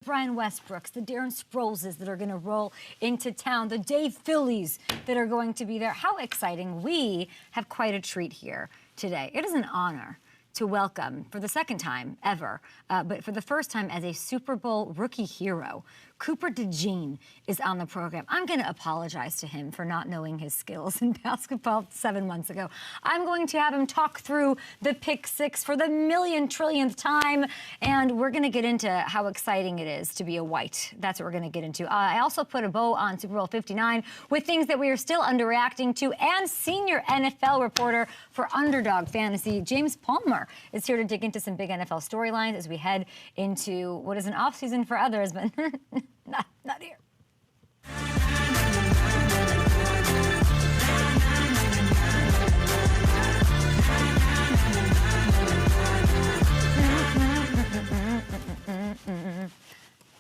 Brian Westbrooks, the Darren Sproleses that are going to roll into town, the Dave Phillies that are going to be there. How exciting. We have quite a treat here today. It is an honor to welcome, for the second time ever, but for the first time as a Super Bowl rookie hero, Cooper DeJean is on the program. I'm going to apologize to him for not knowing his skills in basketball 7 months ago. I'm going to have him talk through the pick six for the million trillionth time, and we're going to get into how exciting it is to be a white. That's what we're going to get into. I also put a bow on Super Bowl 59 with things that we are still underreacting to, and senior NFL reporter for Underdog Fantasy, James Palmer, is here to dig into some big NFL storylines as we head into what is an offseason for others, but not here.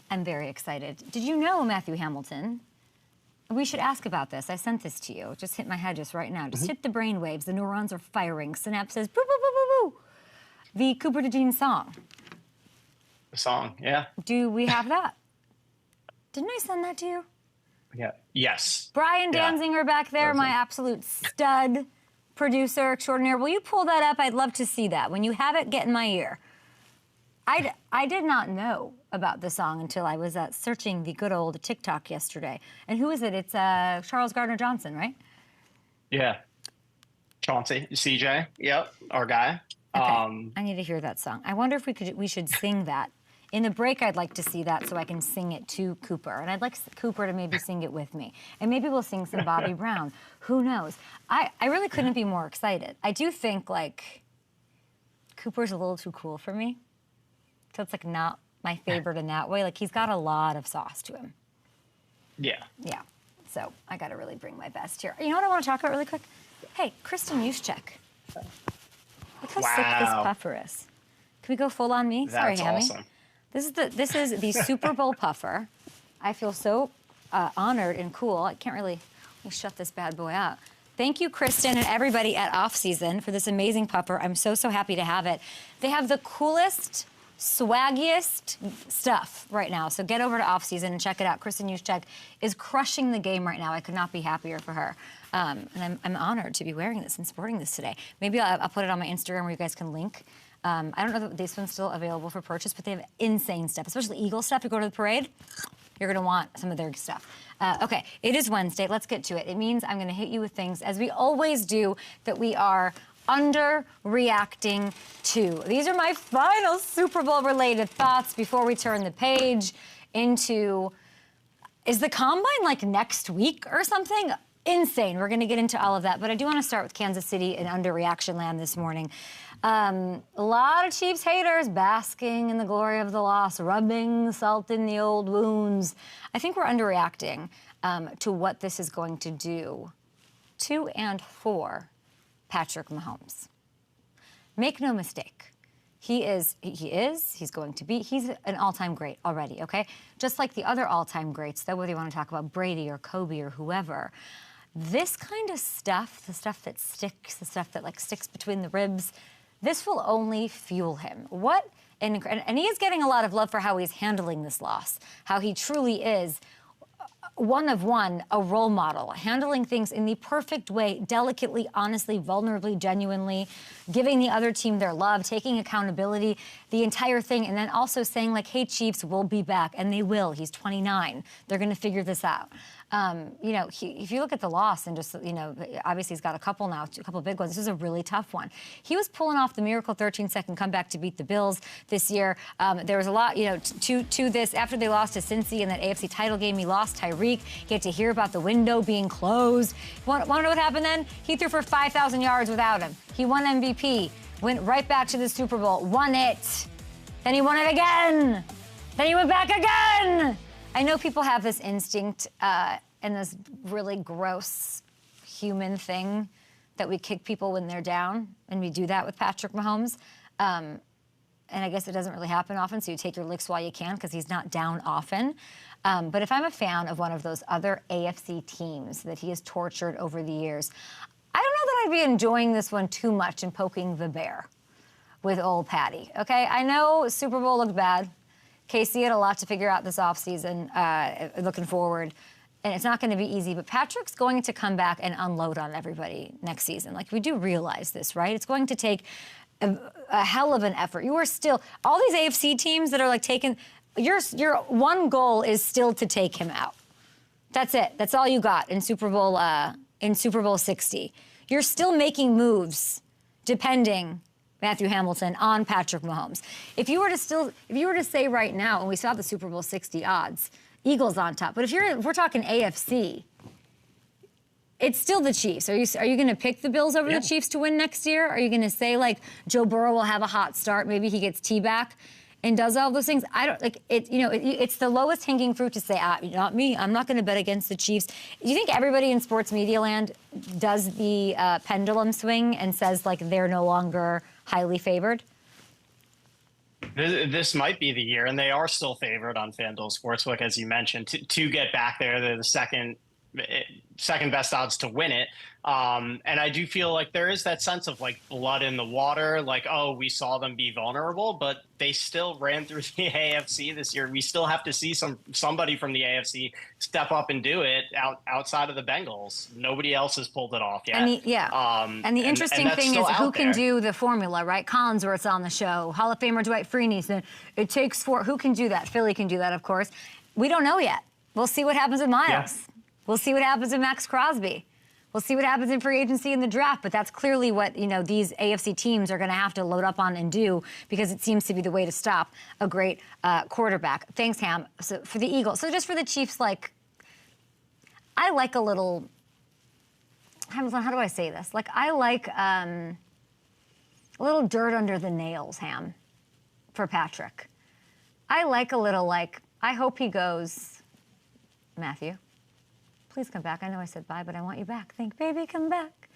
I'm very excited. Did you know, Matthew Hamilton? We should ask about this. I sent this to you. Just hit my head just right now. Just hit the brain waves. The neurons are firing. Synapse says, boo, boo, boo, boo, boo. The Cooper DeJean song. The song, yeah. Do we have that? Didn't I send that to you? Yeah. Yes. Brian Danzinger back there, my absolute stud producer extraordinaire. Will you pull that up? I'd love to see that. When you have it, get in my ear. I did not know about the song until I was searching the good old TikTok yesterday. And who is it? It's Charles Gardner-Johnson, right? Yeah. Chauncey, CJ. Yep, our guy. Okay. I need to hear that song. I wonder if we should sing that. In the break, I'd like to see that so I can sing it to Cooper. And I'd like Cooper to maybe sing it with me. And maybe we'll sing some Bobby Brown. Who knows? I really couldn't be more excited. I do think, like, Cooper's a little too cool for me. So it's, like, not my favorite in that way. Like, he's got a lot of sauce to him. Yeah. Yeah. So I got to really bring my best here. You know what I want to talk about really quick? Hey, Kristen Juszczyk. Look how sick this puffer is. Can we go full on me? That's Sorry, Hammy. awesome. This is the Super Bowl puffer. I feel so honored and cool. I can't really let me shut this bad boy out. Thank you, Kristen, and everybody at Offseason for this amazing puffer. I'm so happy to have it. They have the coolest, swaggiest stuff right now. So get over to Offseason and check it out. Kristen Juszczyk is crushing the game right now. I could not be happier for her. And I'm honored to be wearing this and sporting this today. Maybe I'll put it on my Instagram where you guys can link. I don't know if this one's still available for purchase, but they have insane stuff, especially Eagle stuff. You go to the parade, you're going to want some of their stuff. Okay, it is Wednesday. Let's get to it. It means I'm going to hit you with things, as we always do, that we are underreacting to. These are my final Super Bowl-related thoughts before we turn the page into, is the Combine like next week or something? Insane. We're going to get into all of that, but I do want to start with Kansas City and underreaction land this morning. A lot of Chiefs haters basking in the glory of the loss, rubbing salt in the old wounds. I think we're underreacting to what this is going to do to and for Patrick Mahomes. Make no mistake. He's going to be, he's an all-time great already, okay? Just like the other all-time greats, though, whether you want to talk about Brady or Kobe or whoever, this kind of stuff, the stuff that sticks, the stuff that like sticks between the ribs, this will only fuel him. And he is getting a lot of love for how he's handling this loss, how he truly is one of one, a role model, handling things in the perfect way, delicately, honestly, vulnerably, genuinely, giving the other team their love, taking accountability, the entire thing, and then also saying, like, hey, Chiefs, we'll be back, and they will. He's 29. They're going to figure this out. You know, if you look at the loss and just, you know, obviously he's got a couple now, a couple big ones. This is a really tough one. He was pulling off the miracle 13-second comeback to beat the Bills this year. There was a lot, you know, to this. After they lost to Cincy in that AFC title game, he lost Tyreek. He had to hear about the window being closed. Want to know what happened then? He threw for 5,000 yards without him. He won MVP, went right back to the Super Bowl, won it. Then he won it again. Then he went back again. I know people have this instinct and this really gross human thing that we kick people when they're down, and we do that with Patrick Mahomes. And I guess it doesn't really happen often, so you take your licks while you can because he's not down often. But if I'm a fan of one of those other AFC teams that he has tortured over the years, I don't know that I'd be enjoying this one too much and poking the bear with old Patty, okay? I know Super Bowl looked bad. Casey had a lot to figure out this offseason, looking forward. And it's not going to be easy, but Patrick's going to come back and unload on everybody next season. Like, we do realize this, right? It's going to take a hell of an effort. You are still, all these AFC teams that are like taking, your one goal is still to take him out. That's it. That's all you got in Super Bowl 60. You're still making moves, depending, Matthew Hamilton, on Patrick Mahomes. If you were to say right now, and we saw the Super Bowl 60 odds, Eagles on top. But if we're talking AFC, it's still the Chiefs. Are you going to pick the Bills over the Chiefs to win next year? Are you going to say, like, Joe Burrow will have a hot start, maybe he gets T back and does all those things? I don't like it. You know, it's the lowest hanging fruit to say, not me. I'm not going to bet against the Chiefs. Do you think everybody in sports media land does the pendulum swing and says, like, they're no longer highly favored? This might be the year, and they are still favored on FanDuel Sportsbook, as you mentioned, to get back there. They're the second best odds to win it. And I do feel like there is that sense of, like, blood in the water, like, oh, we saw them be vulnerable, but they still ran through the AFC this year. We still have to see somebody from the AFC step up and do it outside of the Bengals. Nobody else has pulled it off yet. And the interesting thing is who can do the formula, right? Collinsworth's on the show. Hall of Famer Dwight Freeney said it takes four. Who can do that? Philly can do that, of course. We don't know yet. We'll see what happens with Miles. Yeah. We'll see what happens with Max Crosby. We'll see what happens in free agency in the draft, but that's clearly what, you know, these AFC teams are going to have to load up on and do, because it seems to be the way to stop a great quarterback. Thanks, Ham. So for the Eagles, so just for the Chiefs, like, I like a little, how do I say this? Like, I like a little dirt under the nails, Ham, for Patrick. I like a little, like, I hope he goes, Matthew, please come back. I know I said bye, but I want you back. Think, baby, come back.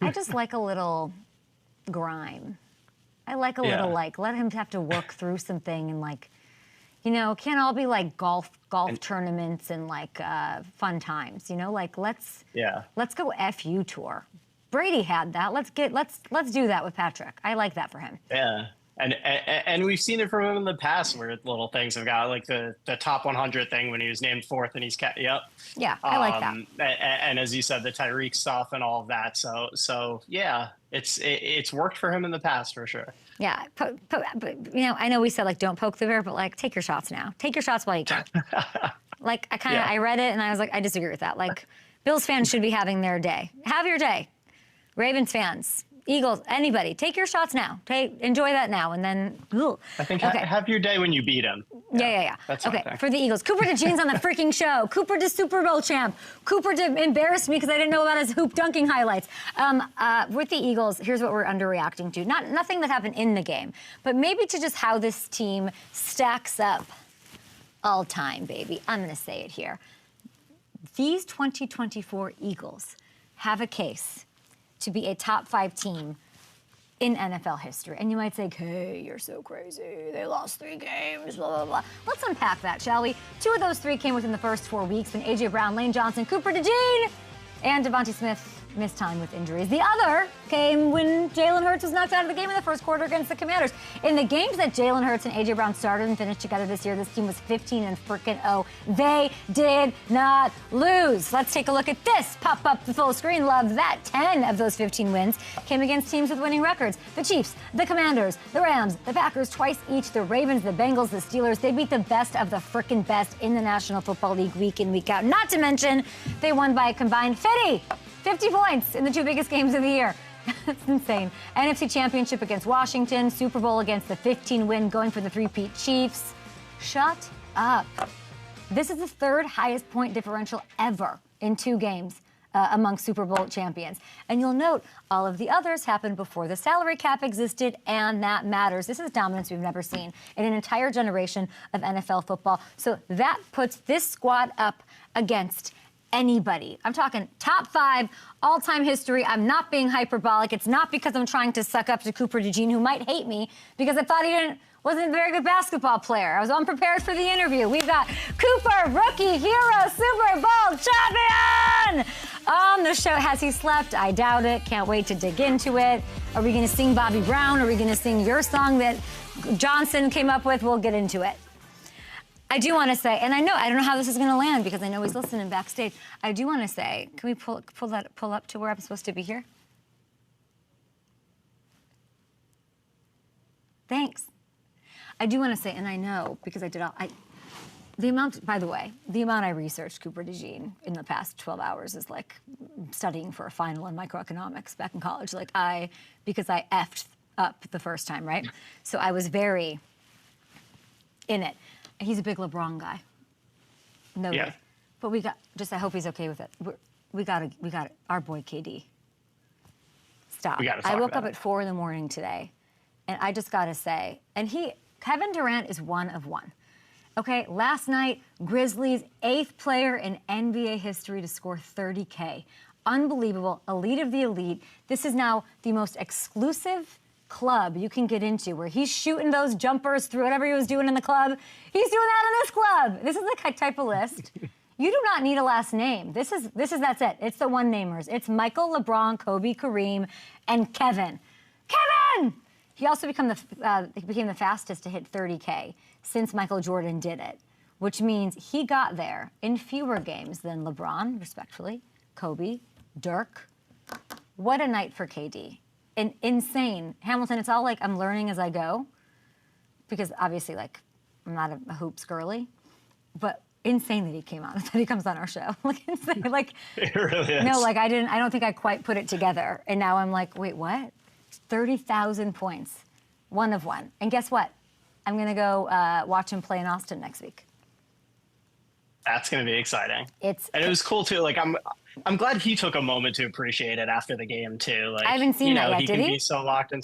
I just like a little grime. I like a little, like, let him have to work through something and, like, you know, can't all be like golf tournaments and, like, fun times, you know? Like, let's go FU tour. Brady had that. Let's do that with Patrick. I like that for him. Yeah. And we've seen it from him in the past, where little things have got, like the top 100 thing when he was named fourth and he's kept. Yep. Yeah, I like that. And as you said, the Tyreek stuff and all of that. So yeah, it's worked for him in the past for sure. Yeah, but you know, I know we said, like, don't poke the bear, but, like, take your shots now. Take your shots while you can. Like, I read it and I was like, I disagree with that. Like, Bills fans should be having their day. Have your day. Ravens fans, Eagles, anybody, take your shots now. Enjoy that now, and then. I think have your day when you beat him. Yeah. That's okay. For the Eagles, Cooper DeJean's on the freaking show. Cooper to Super Bowl champ. Cooper embarrassed me because I didn't know about his hoop dunking highlights. With the Eagles, here's what we're underreacting to. Nothing that happened in the game, but maybe to just how this team stacks up all time, baby. I'm going to say it here. These 2024 Eagles have a case to be a top 5 team in NFL history. And you might say, hey, you're so crazy. They lost 3 games, blah, blah, blah. Let's unpack that, shall we? 2 of those 3 came within the first 4 weeks when A.J. Brown, Lane Johnson, Cooper DeJean, and Devontae Smith missed time with injuries. The other came when Jalen Hurts was knocked out of the game in the first quarter against the Commanders. In the games that Jalen Hurts and A.J. Brown started and finished together this year, this team was 15-0. They did not lose. Let's take a look at this. Pop up the full screen. Love that. 10 of those 15 wins came against teams with winning records. The Chiefs, the Commanders, the Rams, the Packers twice each, the Ravens, the Bengals, the Steelers. They beat the best of the frickin' best in the National Football League week in, week out. Not to mention, they won by a combined 50 points in the 2 biggest games of the year. That's insane. NFC Championship against Washington, Super Bowl against the 15-win, going for the three-peat Chiefs. Shut up. This is the 3rd highest point differential ever in 2 games among Super Bowl champions. And you'll note all of the others happened before the salary cap existed, and that matters. This is dominance we've never seen in an entire generation of NFL football. So that puts this squad up against anybody. I'm talking top 5 all-time history. I'm not being hyperbolic. It's not because I'm trying to suck up to Cooper DeJean, who might hate me because I thought he wasn't a very good basketball player. I was unprepared for the interview. We've got Cooper, rookie hero, Super Bowl champion on the show. Has he slept? I doubt it. Can't wait to dig into it. Are we going to sing Bobby Brown? Are we going to sing your song that Johnson came up with? We'll get into it. I do want to say, and I don't know how this is going to land because I know he's listening backstage. I do want to say, can we pull up to where I'm supposed to be here? Thanks. I do want to say, and I know because I did all, the amount, by the way, the amount I researched Cooper DeJean in the past 12 hours is like studying for a final in microeconomics back in college. Like because I effed up the first time, right? So I was very in it. He's a big LeBron guy. No, yeah. But we got, I hope he's okay with it. We got our boy KD. Stop. I woke up at 4 a.m. today, and I just got to say, and Kevin Durant is one of one. Okay, last night, Grizzlies' 8th player in NBA history to score 30K. Unbelievable, elite of the elite. This is now the most exclusive club you can get into, where he's shooting those jumpers through whatever he was doing in the club. He's doing that in this club. This is the type of list. You do not need a last name. That's it. It's the one-namers. It's Michael, LeBron, Kobe, Kareem, and Kevin. Kevin! He also became the fastest to hit 30K since Michael Jordan did it, which means he got there in fewer games than LeBron, respectfully, Kobe, Dirk. What a night for KD. Insane. Hamilton, it's all like I'm learning as I go, because obviously, like, I'm not a hoops girly, but insane that he came on, that he comes on our show. Like, insane. Like, it really is. No, like, I don't think I quite put it together. And now I'm like, wait, what? 30,000 points, one of one. And guess what? I'm going to go watch him play in Austin next week. That's going to be exciting. And it was cool, too. Like, I'm glad he took a moment to appreciate it after the game, too. Like, I haven't seen that yet, he can be so locked in.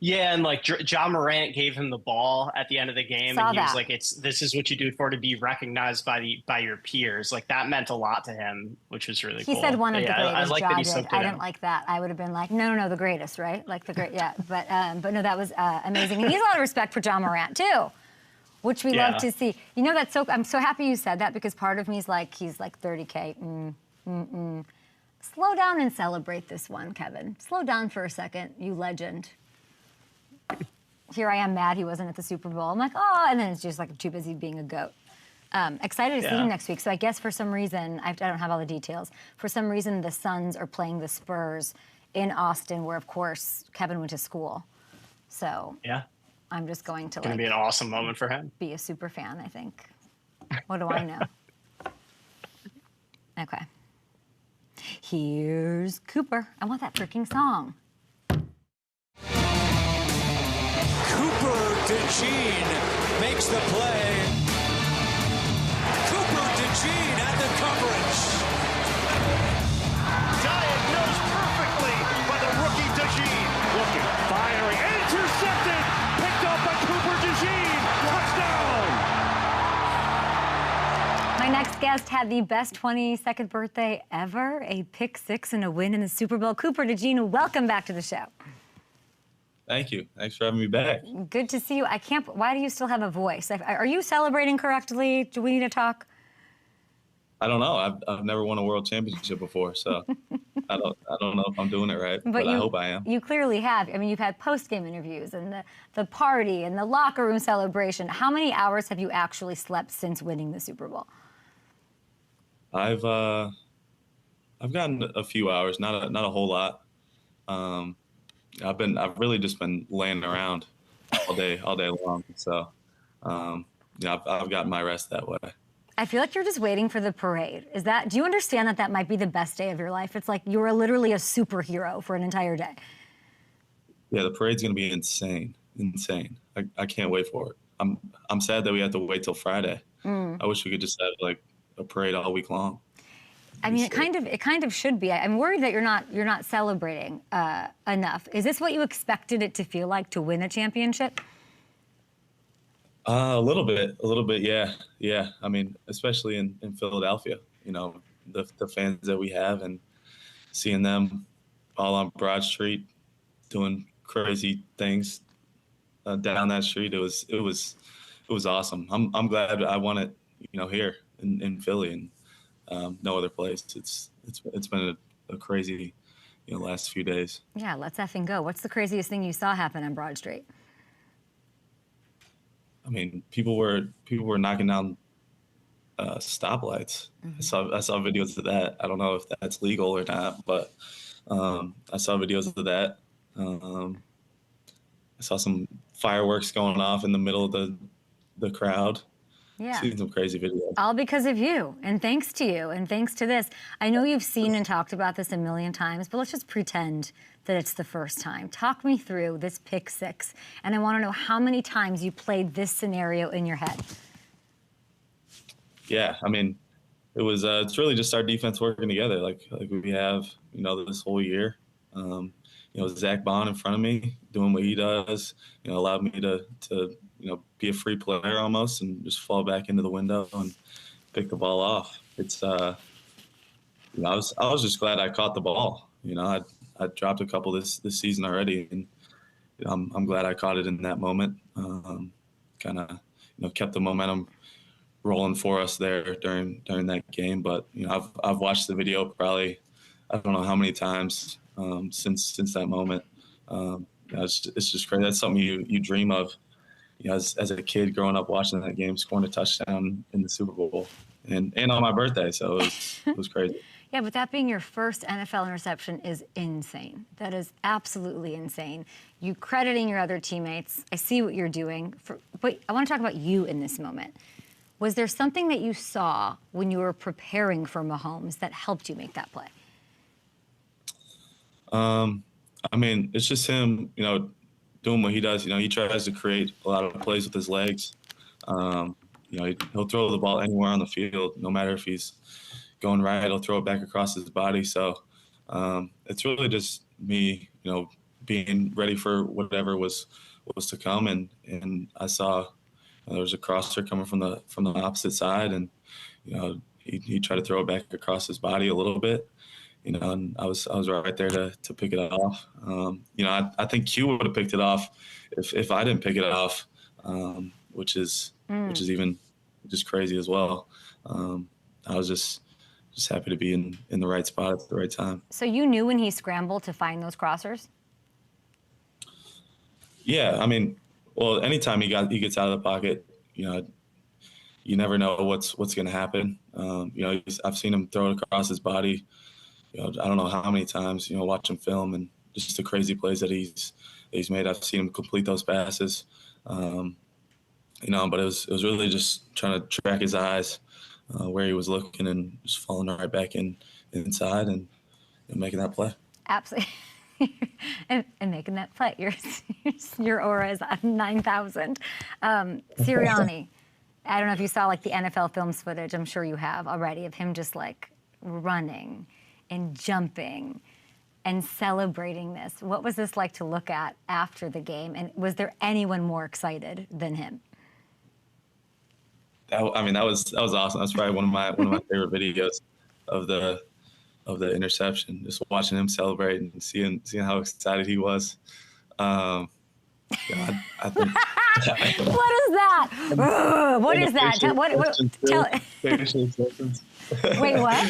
Yeah, and, like, Ja Morant gave him the ball at the end of the game, and he was like, this is what you do to be recognized by your peers. Like, that meant a lot to him, which was really cool. He said one of the greatest. Ja did. I didn't like that. I would have been like, no, the greatest, right? Like, the great, yeah. But no, that was amazing. And he has a lot of respect for Ja Morant, too, which we love to see. You know, I'm so happy you said that, because part of me is like, he's like 30K. Slow down and celebrate this one, Kevin. Slow down for a second, you legend. Here I am mad he wasn't at the Super Bowl. I'm like, oh, and then it's just like too busy being a goat. Excited to see him next week. So I guess for some reason, I don't have all the details. For some reason, the Suns are playing the Spurs in Austin, where, of course, Kevin went to school. So I'm just going to, it's going to be an awesome moment for him. Be a super fan, I think. What do I know? Okay. Here's Cooper. I want that freaking song. Cooper DeJean makes the play. Cooper DeJean at the coverage. Diagnosed perfectly by the rookie DeJean. Looking, firing, intercepted. Picked up by Cooper DeJean. Touchdown. My next guest had the best 22nd birthday ever, a pick six and a win in the Super Bowl. Cooper DeJean, welcome back to the show. Thank you. Thanks for having me back. Good to see you. Why do you still have a voice? Are you celebrating correctly? Do we need to talk? I don't know. I've never won a world championship before, so I don't know if I'm doing it right, but I hope I am. You clearly have. I mean, you've had post-game interviews and the party and the locker room celebration. How many hours have you actually slept since winning the Super Bowl? I've gotten a few hours, not a whole lot. I've really just been laying around all day long. So, I've gotten my rest that way. I feel like you're just waiting for the parade. Do you understand that might be the best day of your life? It's like you are literally a superhero for an entire day. Yeah, the parade's going to be insane. I can't wait for it. I'm sad that we have to wait till Friday. I wish we could just have like a parade all week long. I mean, it kind of should be. I'm worried that you're not celebrating enough. Is this what you expected it to feel like to win a championship? A little bit, yeah. I mean, especially in Philadelphia, the fans that we have, and seeing them all on Broad Street doing crazy things down that street. It was awesome. I'm glad I won it, here in Philly, and no other place. It's been a crazy, last few days. Yeah, let's effing go. What's the craziest thing you saw happen on Broad Street? I mean, people were knocking down stoplights. I saw videos of that. I don't know if that's legal or not, but I saw videos of that. I saw some fireworks going off in the middle of the crowd. Yeah. Seen some crazy videos. All because of you, and thanks to you, and thanks to this. I know you've seen and talked about this a million times, but let's just pretend that it's the first time. Talk me through this pick six, and I want to know how many times you played this scenario in your head. Yeah, I mean, it's really just our defense working together, like we have, this whole year. Zach Bond in front of me doing what he does, allowed me to be a free player almost and just fall back into the window and pick the ball off. It's I was just glad I caught the ball. I dropped a couple this season already, and I'm glad I caught it in that moment. Kind of kept the momentum rolling for us there during that game. But I've watched the video probably I don't know how many times since that moment. It's just crazy. That's something you dream of. As a kid growing up watching that game, scoring a touchdown in the Super Bowl, and on my birthday, so it was crazy. Yeah, but that being your first NFL interception is insane. That is absolutely insane. You crediting your other teammates. I see what you're doing, but I want to talk about you in this moment. Was there something that you saw when you were preparing for Mahomes that helped you make that play? I mean, it's just him, doing what he does. He tries to create a lot of plays with his legs. He'll throw the ball anywhere on the field, no matter if he's going right, he'll throw it back across his body. So it's really just me, being ready for whatever was to come. And I saw there was a crosser coming from the opposite side, and he tried to throw it back across his body a little bit. And I was right there to pick it off. I think Q would have picked it off if I didn't pick it off, which is even just crazy as well. I was just happy to be in the right spot at the right time. So you knew when he scrambled to find those crossers? Yeah, I mean, well, anytime he gets out of the pocket, you never know what's going to happen. I've seen him throw it across his body. I don't know how many times, watching film and just the crazy plays that he's made. I've seen him complete those passes, but it was really just trying to track his eyes, where he was looking and just falling right back inside and making that play. Absolutely. and making that play. Your aura is 9,000. Sirianni, I don't know if you saw the NFL films footage. I'm sure you have already of him just running and jumping and celebrating this. What was this like to look at after the game? And was there anyone more excited than him? That was awesome. That's probably one of my favorite videos of the interception. Just watching him celebrate and seeing how excited he was. I think. What is that? What is that? Wait, what?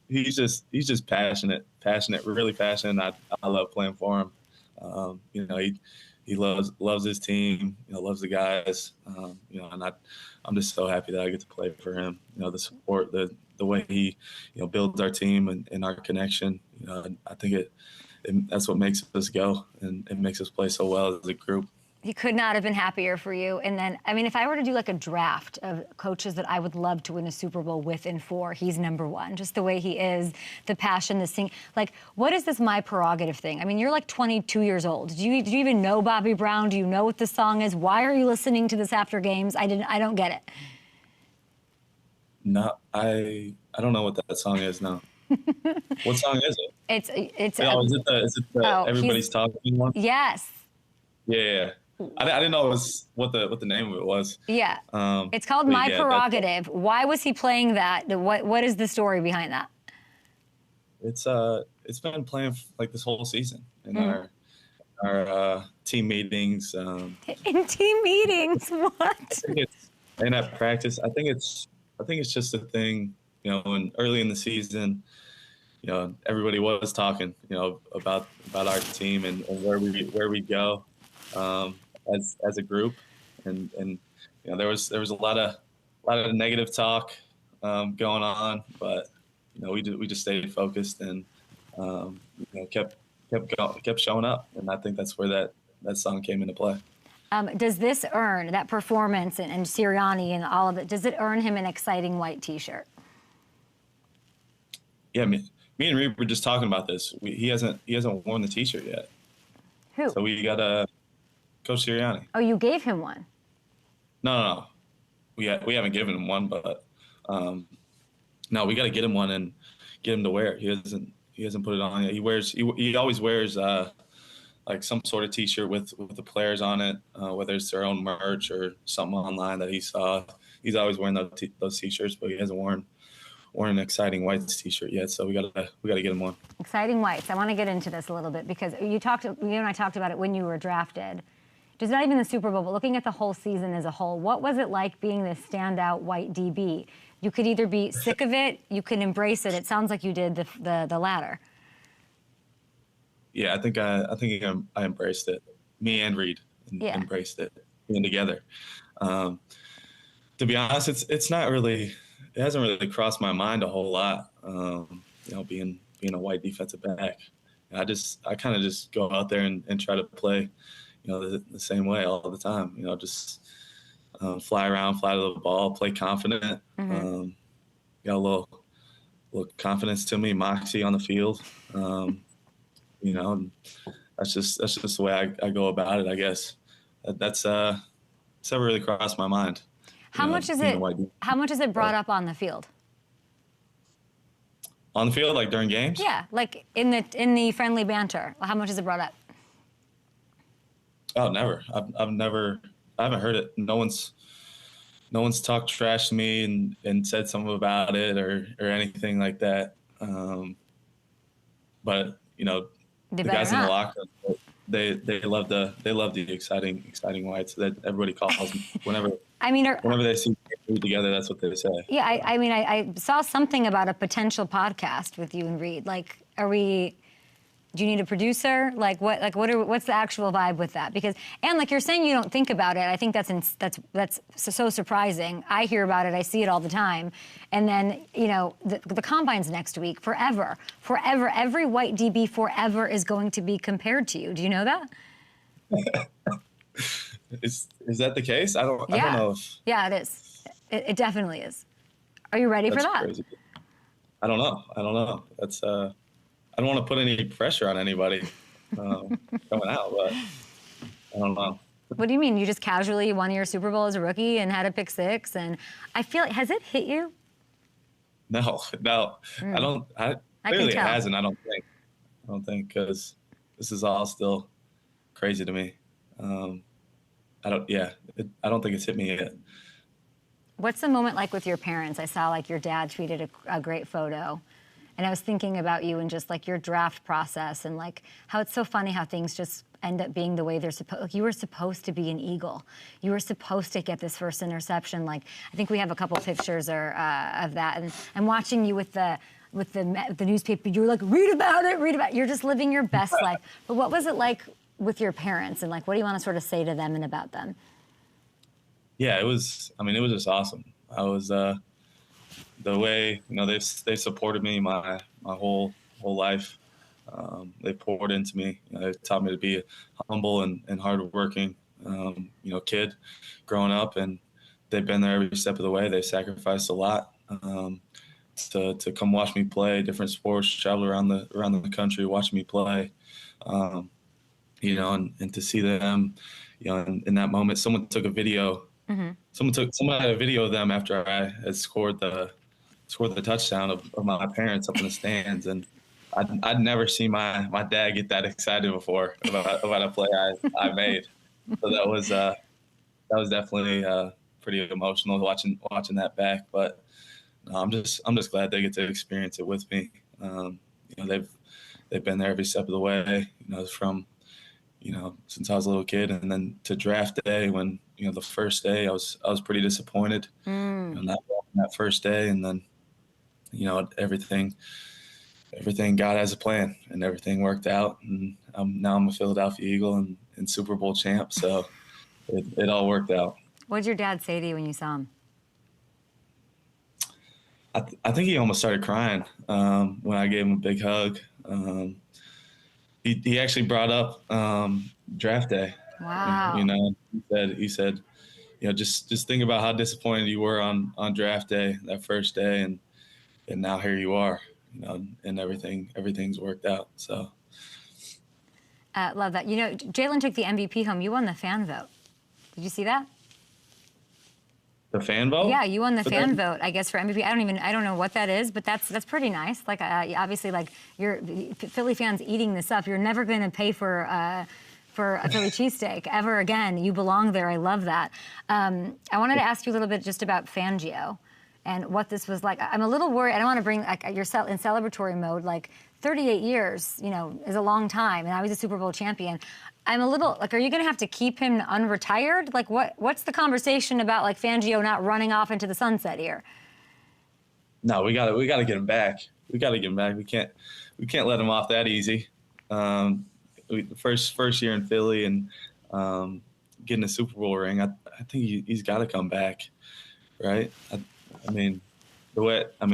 He's just passionate, really passionate. I love playing for him. He loves his team, loves the guys. And I'm just so happy that I get to play for him. The support, the way he, builds our team and our connection. I think that's what makes us go, and it makes us play so well as a group. He could not have been happier for you. And then, if I were to do a draft of coaches that I would love to win a Super Bowl with and for, he's number one. Just the way he is, the passion, the sing. What is this my prerogative thing? You're 22 years old. Do you even know Bobby Brown? Do you know what the song is? Why are you listening to this after games? I don't get it. No, I don't know what that song is now. What song is it? It's is it the Everybody's Talking one? Yes. Yeah. I didn't know what the name of it was. Yeah. It's called My Prerogative. Why was he playing that? What is the story behind that? It's been playing this whole season in our team meetings. In team meetings, what? And at practice, I think it's just a thing. When early in the season, everybody was talking, about our team and where we go. As a group, and there was a lot of negative talk going on, but we just stayed focused and kept showing up, and I think that's where that song came into play. Does this earn that performance and Sirianni and all of it? Does it earn him an exciting white T-shirt? Yeah, me and Reed were just talking about this. He hasn't worn the T-shirt yet. Who? So we got Coach Sirianni. Oh, you gave him one. No. We haven't given him one, but no, we got to get him one and get him to wear it. He hasn't put it on yet. He always wears like some sort of T-shirt with the players on it, whether it's their own merch or something online that he saw. He's always wearing those T-shirts, but he hasn't worn an exciting whites T-shirt yet. So we gotta get him one. Exciting whites. I want to get into this a little bit because you and I talked about it when you were drafted. Just not even the Super Bowl, but looking at the whole season as a whole, what was it like being this standout white DB? You could either be sick of it, you could embrace it. It sounds like you did the latter. Yeah, I think I embraced it. Me and Reed embraced it, being together. To be honest, it hasn't really crossed my mind a whole lot. Being a white defensive back, I kind of just go out there and try to play, the same way all the time. Just fly around, fly to the ball, play confident. Mm-hmm. Got a little confidence to me, moxie on the field. That's just the way I go about it, I guess. That's never really crossed my mind. How much is it brought up on the field? On the field, like during games? Yeah, like in the friendly banter. How much is it brought up? Oh, never. I haven't heard it. No one's talked trash to me and said something about it or anything like that. But the guys in the locker room, they love the exciting whites that everybody calls them whenever. Whenever they see Reed together, that's what they say. Yeah, I saw something about a potential podcast with you and Reed. Like, do you need a producer? What's the actual vibe with that? Because, and like you're saying, you don't think about it. I think that's so surprising. I hear about it. I see it all the time. And then, the combine's next week. Forever. Every white DB forever is going to be compared to you. Do you know that? Is that the case? I don't know if... Yeah, it is. It definitely is. Are you ready for that? Crazy. I don't know. That's I don't want to put any pressure on anybody coming out, but I don't know. What do you mean? You just casually won your Super Bowl as a rookie and had a pick six, and I feel like, has it hit you? No. I don't. Clearly it hasn't. I don't think because this is all still crazy to me. I don't think it's hit me yet. What's the moment like with your parents? I saw like your dad tweeted a great photo, and I was thinking about you and just like your draft process and like how it's so funny how things just end up being the way they're supposed. Like you were supposed to be an Eagle. You were supposed to get this first interception. Like I think we have a couple pictures of that, and I'm watching you with the newspaper. You were like, read about it. You're just living your best life. But what was it like with your parents, and like what do you want to sort of say to them and about them? Yeah, it was just awesome. I was the way they supported me my whole life. They poured into me. They taught me to be a humble and hardworking kid growing up, and they've been there every step of the way. They sacrificed a lot to come watch me play different sports, travel around the country, watch me play. And to see them, in that moment, someone took a video. Mm-hmm. Someone had a video of them after I had scored the touchdown of my parents up in the stands, and I'd never seen my dad get that excited before about a play I made. So that was definitely pretty emotional watching that back. But I'm just glad they get to experience it with me. They've been there every step of the way. From since I was a little kid, and then to draft day when the first day I was pretty disappointed. Not that first day, and then everything God has a plan, and everything worked out, and now I'm a Philadelphia Eagle and Super Bowl champ. So it all worked out. What did your dad say to you when you saw him? I think he almost started crying when I gave him a big hug. He actually brought up draft day. Wow. You know, he said, you know, just think about how disappointed you were on draft day, that first day, and now here you are, you know, and everything's worked out. So love that. You know, Jalen took the MVP home. You won the fan vote. Did you see that? the fan vote? Yeah, you won the fan vote, I guess, for MVP. I don't know what that is, but that's pretty nice. Like, obviously, like, you're Philly fans eating this up. You're never going to pay for a Philly cheesesteak ever again. You belong there. I love that. I wanted to ask you a little bit just about Fangio and what this was like. I'm a little worried. I don't want to bring, like, you're in celebratory mode. Like, 38 years, you know, is a long time, and now he's a Super Bowl champion. I'm a little, like, are you going to have to keep him unretired? Like, what's the conversation about, like, Fangio not running off into the sunset here? No, we gotta get him back. We gotta get him back. We can't let him off that easy. First year in Philly and getting a Super Bowl ring. I think he's got to come back, right? I mean,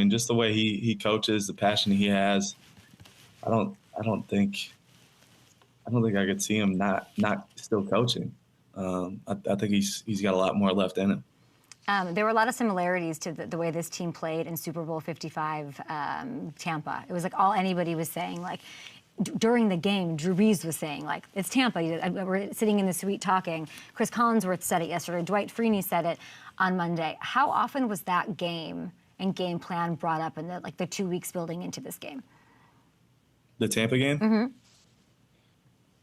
just the way he coaches, the passion he has. I don't think I could see him not still coaching. I think he's got a lot more left in him. There were a lot of similarities to the way this team played in Super Bowl 55 Tampa. It was like all anybody was saying, like, during the game, Drew Brees was saying, like, it's Tampa. We're sitting in the suite talking. Chris Collinsworth said it yesterday. Dwight Freeney said it on Monday. How often was that game and game plan brought up in the 2 weeks building into this game? The Tampa game? Mm-hmm.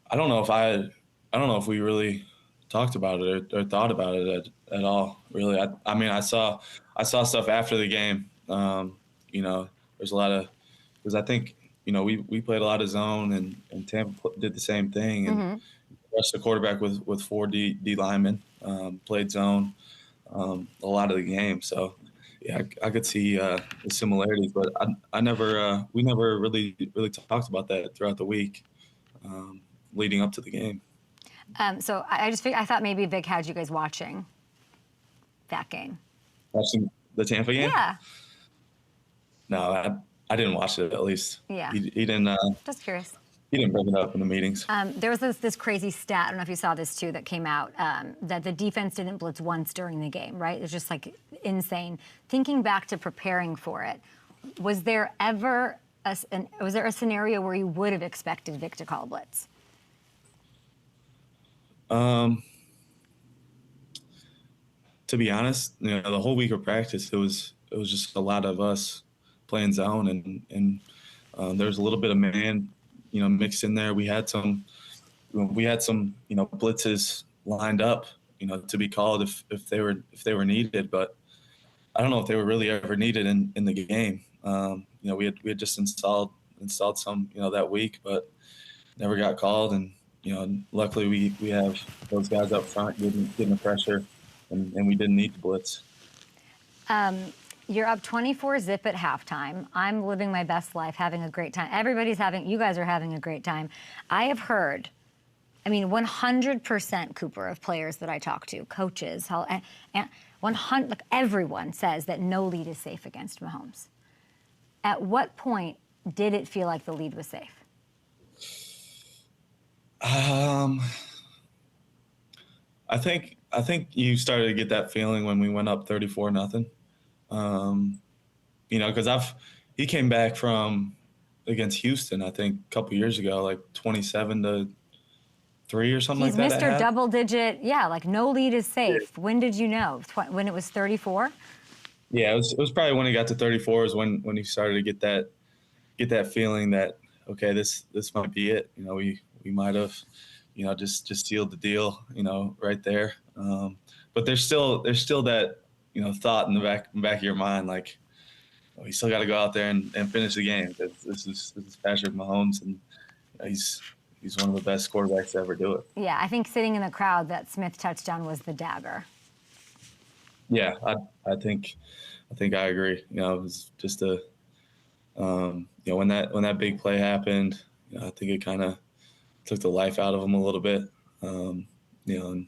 I don't know if we really talked about it or thought about it at all. Really, I mean, I saw stuff after the game. You know, there's a lot of, because I think, you know, we played a lot of zone and Tampa did the same thing and rushed the quarterback with 4 D linemen, played zone a lot of the game. So yeah, I could see the similarities, but we never really talked about that throughout the week leading up to the game. So I thought maybe Vic had you guys watching that game. Watching the Tampa game? Yeah. No, I didn't watch it, at least. Yeah. He didn't. Just curious. He didn't bring it up in the meetings. There was this crazy stat, I don't know if you saw this too, that came out, that the defense didn't blitz once during the game, right? It's just, like, insane. Thinking back to preparing for it, was there ever a scenario where you would have expected Vic to call a blitz? To be honest, you know, the whole week of practice, it was just a lot of us playing zone, and there was a little bit of man, you know, mixed in there. We had some, you know, blitzes lined up, you know, to be called if they were needed, but I don't know if they were really ever needed in the game. You know, we had just installed some, you know, that week, but never got called, and you know, luckily we have those guys up front getting the pressure, and we didn't need to blitz. You're up 24-0 at halftime. I'm living my best life, having a great time. You guys are having a great time. I have heard, 100%, Cooper, of players that I talk to, coaches, and 100, like, everyone says that no lead is safe against Mahomes. At what point did it feel like the lead was safe? I think you started to get that feeling when we went up 34-0. You know, because he came back from against Houston, I think, a couple years ago, like 27-3 or something like that. He's Mr. Double Digit. Yeah, like, no lead is safe. When did you know? When it was 34? Yeah, it was probably when he got to 34 is when he started to get that feeling that, okay, this might be it. You know, we might have, you know, just sealed the deal, you know, right there. But there's still that, you know, thought in the back of your mind, like, oh, you still got to go out there and finish the game. This is Patrick Mahomes, and you know, he's one of the best quarterbacks to ever do it. Yeah, I think sitting in the crowd, that Smith touchdown was the dagger. Yeah, I think I agree. You know, it was just you know, when that big play happened, you know, I think it kind of took the life out of him a little bit. You know,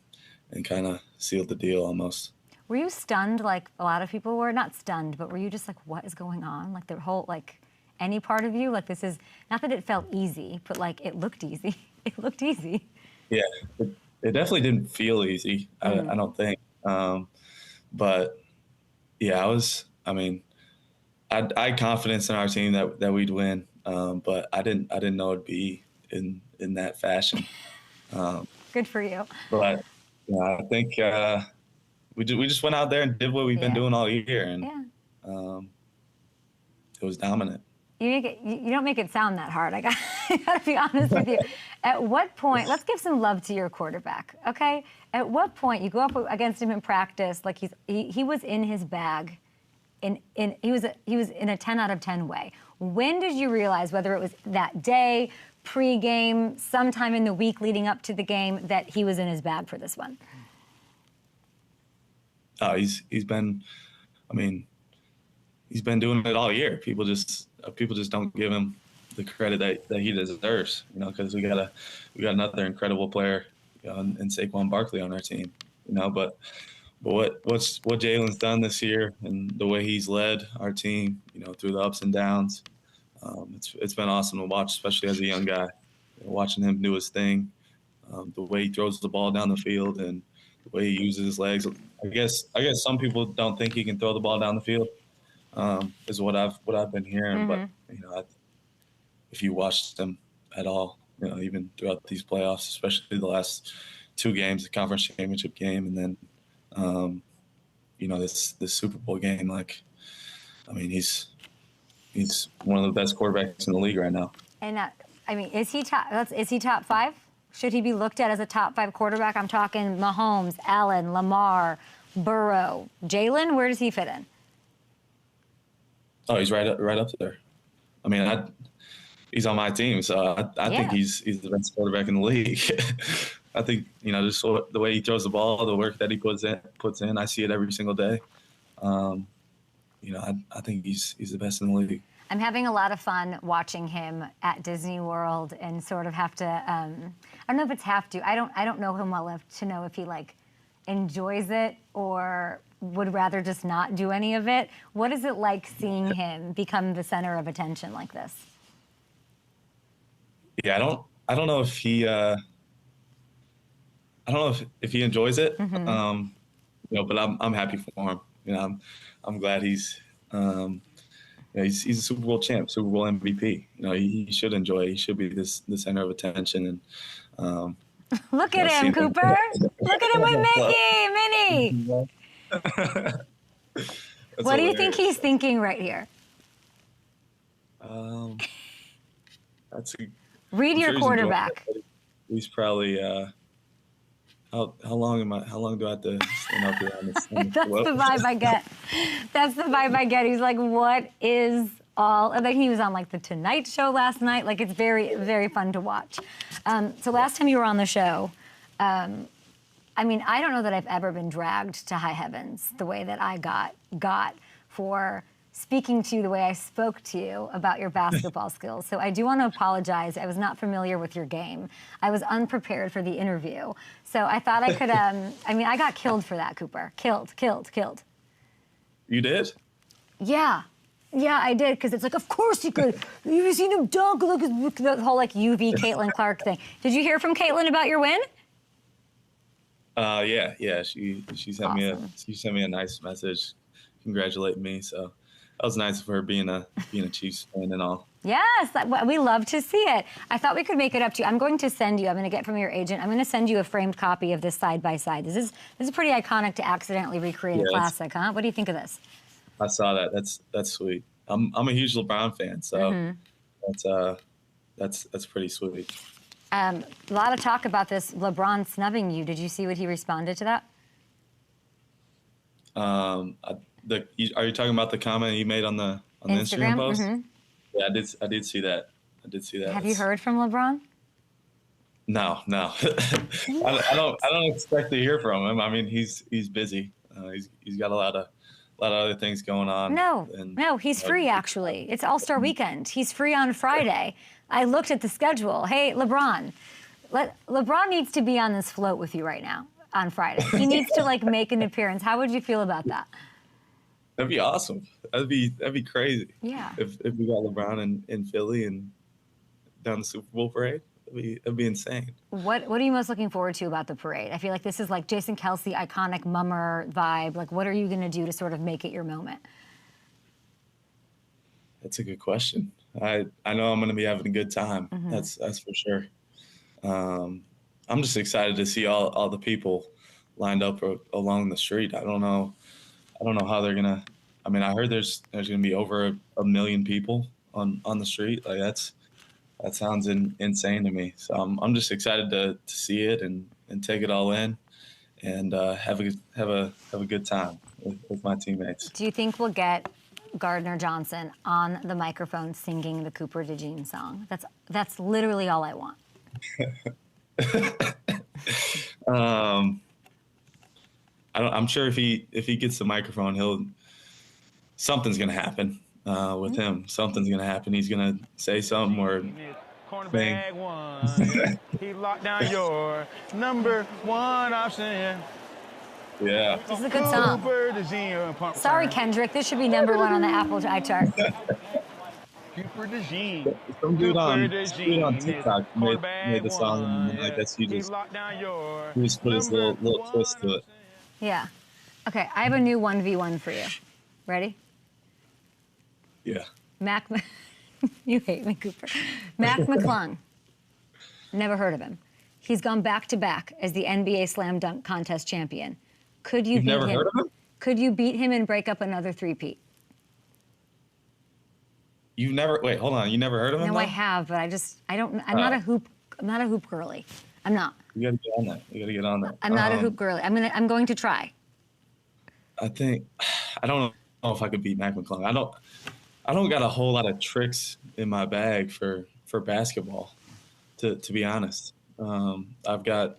and kind of sealed the deal almost. Were you stunned like a lot of people were? Not stunned, but were you just like, what is going on? Like the whole, like any part of you? Like this is, not that it felt easy, but like it looked easy. It looked easy. Yeah, it definitely didn't feel easy, I don't think. But yeah, I had confidence in our team that we'd win, but I didn't know it'd be in that fashion. Good for you. But yeah, I think we just went out there and did what we've been doing all year, and it was dominant. You don't make it sound that hard. I gotta be honest with you. At what point? Let's give some love to your quarterback, okay? At what point you go up against him in practice, like he was in his bag, he was in a 10 out of 10 way. When did you realize, whether it was that day, pre-game, sometime in the week leading up to the game, that he was in his bag for this one? He's been doing it all year. People just don't give him the credit that he deserves, because we got another incredible player, in Saquon Barkley on our team, but what Jalen's done this year and the way he's led our team, through the ups and downs, it's been awesome to watch, especially as a young guy, watching him do his thing, the way he throws the ball down the field and the way he uses his legs. I guess some people don't think he can throw the ball down the field, is what I've been hearing. But if you watched him at all, even throughout these playoffs, especially the last two games, the conference championship game, and then this Super Bowl game, he's one of the best quarterbacks in the league right now. And is he top five? Should he be looked at as a top 5 quarterback? I'm talking Mahomes, Allen, Lamar, Burrow, Jalen. Where does he fit in? Oh, he's right up there. He's on my team, so I think he's the best quarterback in the league. I think just the way he throws the ball, the work that he puts in. I see it every single day. I think he's the best in the league. I'm having a lot of fun watching him at Disney World, and sort of have to. I don't know if it's have to. I don't know him well enough to know if he enjoys it or would rather just not do any of it. What is it like seeing him become the center of attention like this? Yeah, I don't know if he. I don't know if he enjoys it. But I'm happy for him. I'm glad he's. He's a Super Bowl champ, Super Bowl MVP. He should enjoy it. He should be the center of attention. And look at him, Cooper. Look at him with Minnie. What do you think he's thinking right here? Read your quarterback. He's probably. How long do I have to stand up here on this? That's the vibe I get. That's the vibe I get. He's like, what is all? And then he was on the Tonight Show last night. It's very, very fun to watch. So last time you were on the show, I don't know that I've ever been dragged to high heavens the way that I got for speaking to you the way I spoke to you about your basketball skills. So I do want to apologize. I was not familiar with your game. I was unprepared for the interview. So I thought I could, I got killed for that, Cooper. Killed. You did? Yeah, I did, because it's of course you could. You've seen him dunk. Look at the whole UV Caitlin Clark thing. Did you hear from Caitlin about your win? Yeah. She sent me a nice message congratulating me. So that was nice of her being a Chiefs fan and all. Yes, we love to see it. I thought we could make it up to you. I'm going to get from your agent, I'm going to send you a framed copy of this side-by-side. This is pretty iconic to accidentally recreate a classic, huh? What do you think of this? I saw that. That's sweet. I'm a huge LeBron fan, so that's pretty sweet. A lot of talk about this LeBron snubbing you. Did you see what he responded to that? Are you talking about the comment you made on the Instagram post? Mm-hmm. Yeah, I did see that. Have you heard from LeBron? No. I don't expect to hear from him. He's busy. He's got a lot of other things going on. No, he's free actually. It's All-Star Weekend. He's free on Friday. I looked at the schedule. Hey, LeBron needs to be on this float with you right now. on Friday. He needs to like make an appearance. How would you feel about that? That'd be awesome. That'd be crazy. Yeah. If we got LeBron in Philly and down the Super Bowl parade, that'd be insane. What are you most looking forward to about the parade? I feel like this is like Jason Kelce iconic mummer vibe. Like, what are you going to do to sort of make it your moment? That's a good question. I know I'm going to be having a good time. Mm-hmm. That's for sure. I'm just excited to see all the people lined up along the street. I don't know how they're gonna. I mean, I heard there's gonna be over a million people on the street. Like that sounds insane to me. So I'm just excited to see it and take it all in, and have a good time with my teammates. Do you think we'll get Gardner Johnson on the microphone singing the Cooper DeJean song? That's literally all I want. I'm sure if he gets the microphone, something's gonna happen with him. Something's gonna happen. He's gonna say something or cornerback one. He locked down your number one option. Yeah. This is a good song. Sorry, Kendrick. This should be number one on the Apple iChart. Cooper DeJean. Some dude on TikTok made the song, and I guess he just put his little twist to it. Yeah. Okay, I have a new 1v1 for you. Ready? Yeah. You hate me, Cooper. Mac McClung. Never heard of him. He's gone back-to-back as the NBA Slam Dunk Contest champion. Could you You've beat never him? heard of him? Could you beat him and break up another three-peat? You've never wait, hold on. You never heard of him? No, though? I have, but I'm not a hoop girly. I'm not. You gotta get on that. You gotta get on that. I'm not a hoop girly. I'm going to try. I don't know if I could beat Mac McClung. I don't got a whole lot of tricks in my bag for basketball, to be honest. I do a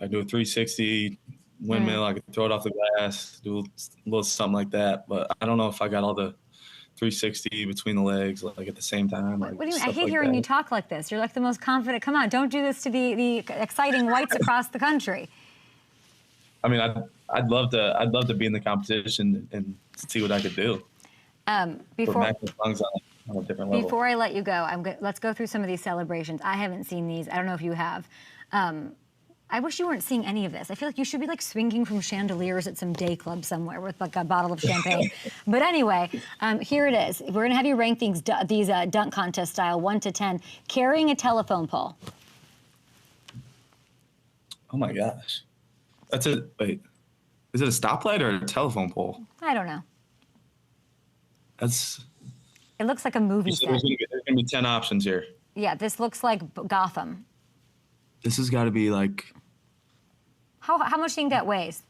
360 windmill. I can throw it off the glass, do a little something like that. But I don't know if I got all the 360 between the legs, like at the same time. What do you mean? I hate hearing you talk like this. You're like the most confident. Come on, don't do this to the exciting whites across the country. I mean, I'd love to be in the competition and see what I could do. Before Mac McClung's on a different level. Before I let you go, let's go through some of these celebrations. I haven't seen these. I don't know if you have. I wish you weren't seeing any of this. I feel like you should be like swinging from chandeliers at some day club somewhere with like a bottle of champagne. But anyway, here it is. We're gonna have you rank these dunk contest style 1 to 10, carrying a telephone pole. Oh my gosh, wait. Is it a stoplight or a telephone pole? I don't know. It looks like a movie set. There's gonna be 10 options here. Yeah, this looks like Gotham. This has got to be like How much do you think that weighs?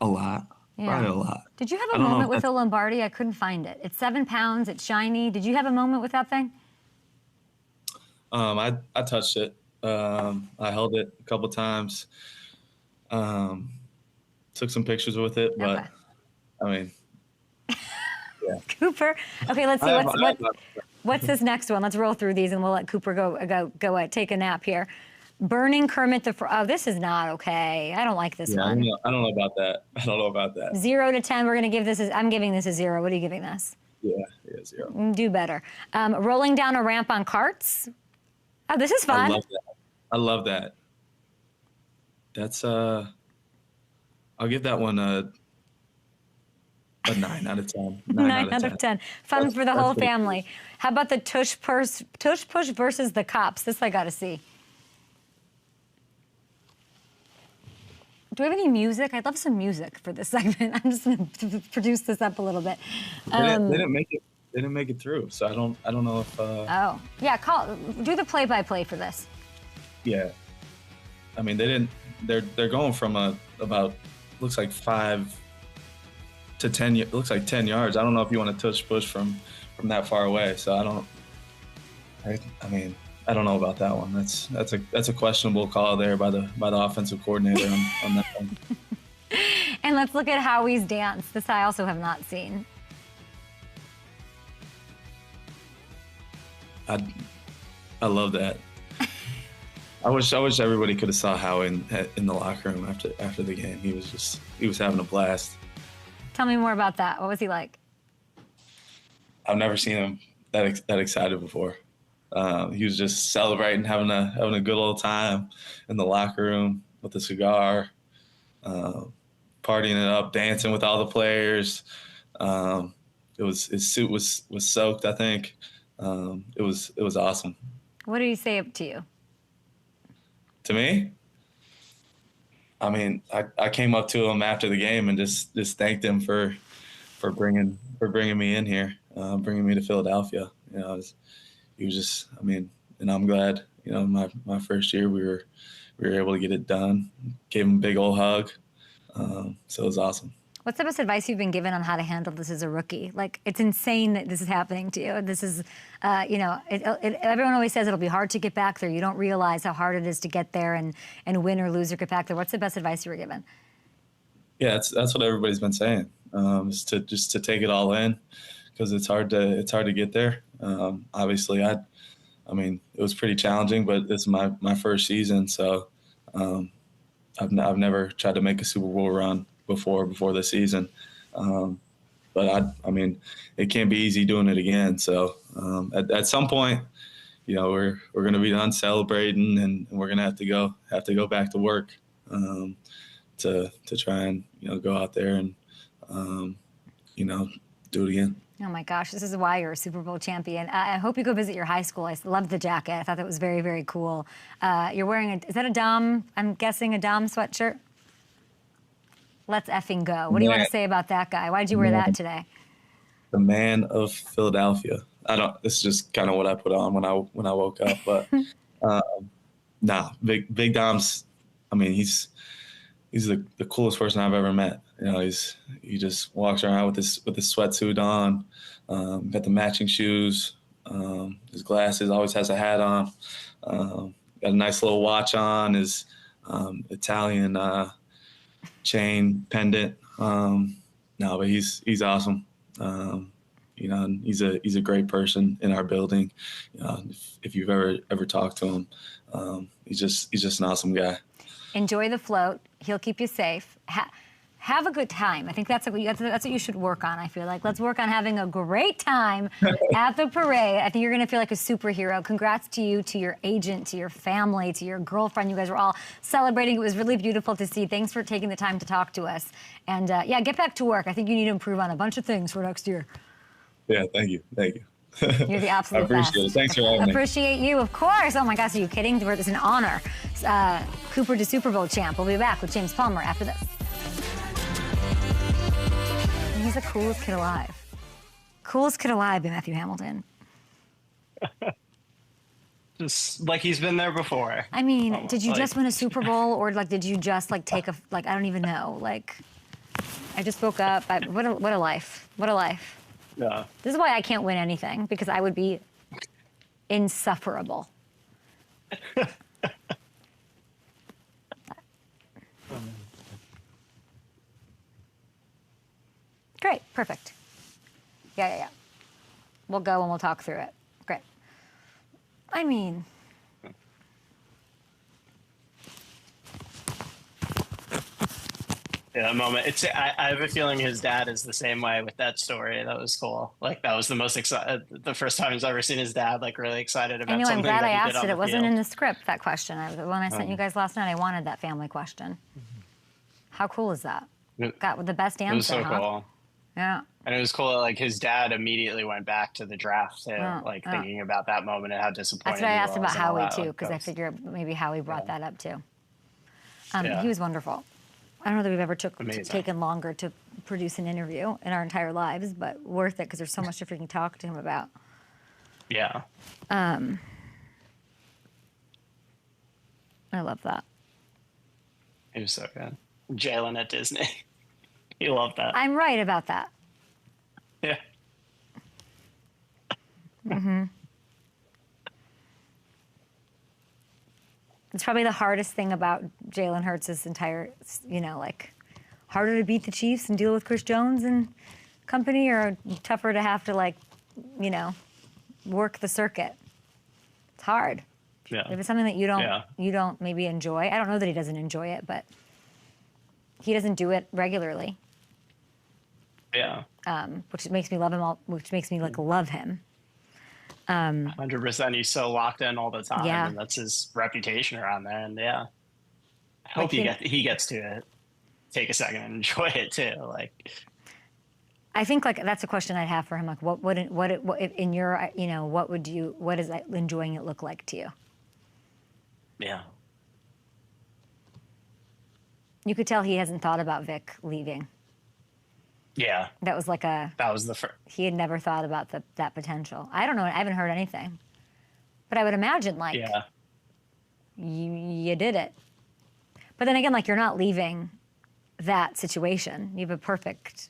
a lot. Yeah. Probably a lot. Did you have a moment with the Lombardi? I couldn't find it. It's 7 pounds. It's shiny. Did you have a moment with that thing? I touched it. I held it a couple times. Took some pictures with it, but Okay. I mean, yeah. Cooper. Okay, let's see what's this next one. Let's roll through these, and we'll let Cooper go take a nap here. Burning Kermit the Frog. Oh, this is not okay. I don't like this one. I don't know about that. I don't know about that. 0 to 10. We're gonna give this. I'm giving this a 0. What are you giving this? Yeah, 0. Do better. Rolling down a ramp on carts. Oh, this is fun. I love that. That's I'll give that one a 9 out of 10. 9 out of 10. Fun for the whole family. How about the tush push versus the cops? This I got to see. Do we have any music? I'd love some music for this segment. I'm just going to produce this up a little bit. They didn't make it. They didn't make it through, so I don't know if. Oh yeah, do the play-by-play for this. Yeah, I mean they didn't. They're going from about looks like 5 to 10. It looks like 10 yards. I don't know if you want to touch push from that far away. So I don't. I mean, I don't know about that one. That's a questionable call there by the offensive coordinator on that one. And let's look at Howie's dance. This I also have not seen. I love that. I wish everybody could have saw Howie in the locker room after the game. He was having a blast. Tell me more about that. What was he like? I've never seen him that excited before. He was just celebrating, having a good old time in the locker room with a cigar, partying it up, dancing with all the players. His suit was soaked, I think. It was awesome. What did he say to you? To me, I mean, I came up to him after the game and just thanked him for bringing me in here, bringing me to Philadelphia. You know, he was just, I mean, and I'm glad. You know, my first year we were able to get it done. Gave him a big old hug. So it was awesome. What's the best advice you've been given on how to handle this as a rookie? Like, it's insane that this is happening to you. This is, you know, everyone always says it'll be hard to get back there. You don't realize how hard it is to get there and win or lose or get back there. What's the best advice you were given? Yeah, that's what everybody's been saying. Is to take it all in, because it's hard to get there. Obviously, I mean, it was pretty challenging, but it's my first season, so I've never tried to make a Super Bowl run before this season. But I mean, it can't be easy doing it again. So at some point, you know, we're going to be done celebrating, and we're going to have to go back to work to try and, you know, go out there and you know, do it again. Oh my gosh, this is why you're a Super Bowl champion. I hope you go visit your high school. I love the jacket. I thought that was very, very cool. You're wearing is that a Dom? I'm guessing a Dom sweatshirt. Let's effing go. What do you want to say about that guy? Why did you wear that today? The man of Philadelphia. This is just kind of what I put on when I woke up. But Big Dom's. I mean, he's the coolest person I've ever met. You know, he just walks around with his sweatsuit on, got the matching shoes, his glasses, always has a hat on, got a nice little watch on, his Italian chain pendant. But he's awesome. You know, and he's a great person in our building. If you've ever talked to him, he's just an awesome guy. Enjoy the float. He'll keep you safe. Have a good time. I think that's what you should work on, I feel like. Let's work on having a great time at the parade. I think you're going to feel like a superhero. Congrats to you, to your agent, to your family, to your girlfriend. You guys were all celebrating. It was really beautiful to see. Thanks for taking the time to talk to us. And, yeah, get back to work. I think you need to improve on a bunch of things for next year. Yeah, thank you. Thank you. You're the absolute I appreciate best. it. Thanks for having me. Appreciate you, of course. Oh, my gosh, are you kidding? It's an honor. Cooper to Super Bowl champ. We'll be back with James Palmer after this. He's the coolest kid alive. Coolest kid alive, Matthew Hamilton. Just like he's been there before. I mean, did you just win a Super Bowl, or like did you just like take a I don't even know. Like, I just woke up. What a life. What a life. Yeah. This is why I can't win anything, because I would be insufferable. Great, perfect. Yeah. We'll go and we'll talk through it. Great. I mean, Yeah, that moment. I have a feeling his dad is the same way with that story. That was cool. Like, that was the most the first time he's ever seen his dad like really excited about something. I'm glad that I he did asked on it. the It wasn't field. in the script, that question. When I sent you guys last night, I wanted that family question. How cool is that? Got the best answer, It was so huh? cool. Yeah. And it was cool that, like, his dad immediately went back to the draft too, thinking about that moment and how disappointed That's what I he asked was about and all Howie, that. too, Like, because I figured maybe Howie brought that up, too. Yeah. He was wonderful. I don't know that we've ever Amazing. taken longer to produce an interview in our entire lives, but worth it because there's so much to freaking talk to him about. Yeah. I love that. He was so good. Jalen at Disney. He loved that. I'm right about that. Yeah. It's probably the hardest thing about Jalen Hurts' entire, harder to beat the Chiefs and deal with Chris Jones and company, or tougher to have to, work the circuit. It's hard. Yeah. If it's something that you don't maybe enjoy, I don't know that he doesn't enjoy it, but he doesn't do it regularly. Yeah. Which makes me love him which makes me like love him. 100%. He's so locked in all the time, Yeah. and that's his reputation around there. And I hope Like he gets to take a second and enjoy it too. Like, I think like that's a question I'd have for him. Like, what in your, what does enjoying it look like to you? yeah. You could tell he hasn't thought about Vic leaving. Yeah. That was like That was the first. he had never thought about that potential. I don't know. I haven't heard anything, but I would imagine like you did it. But then again, like you're not leaving that situation. You have a perfect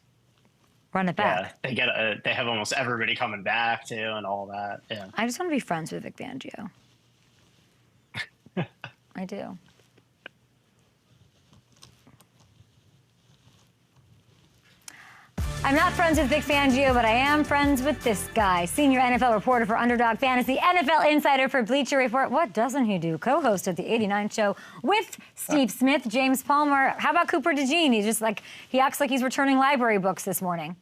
run it back. Yeah, they have almost everybody coming back too, and all that. Yeah. I just want to be friends with Vic Fangio. I do. I'm not friends with Vic Fangio, but I am friends with this guy. Senior NFL reporter for Underdog Fantasy, NFL insider for Bleacher Report. What doesn't he do? Co-host of the 89 Show with Steve Smith, James Palmer. How about Cooper DeJean? He acts like he's returning library books this morning.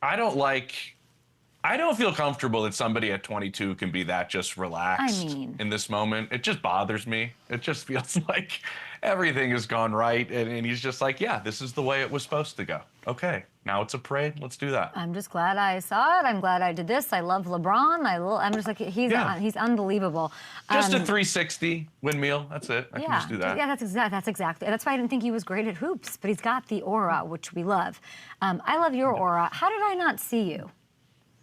I don't feel comfortable that somebody at 22 can be that just relaxed in this moment. It just bothers me. It just feels like everything has gone right. And he's just like, yeah, this is the way it was supposed to go. Okay, now it's a parade. Let's do that. I'm just glad I saw it. I'm glad I did this. I love LeBron. I'm just like, he's unbelievable. Just a 360 windmill. That's it. I can just do that. Yeah, that's exactly. That's why I didn't think he was great at hoops, but he's got the aura, which we love. I love your aura. How did I not see you?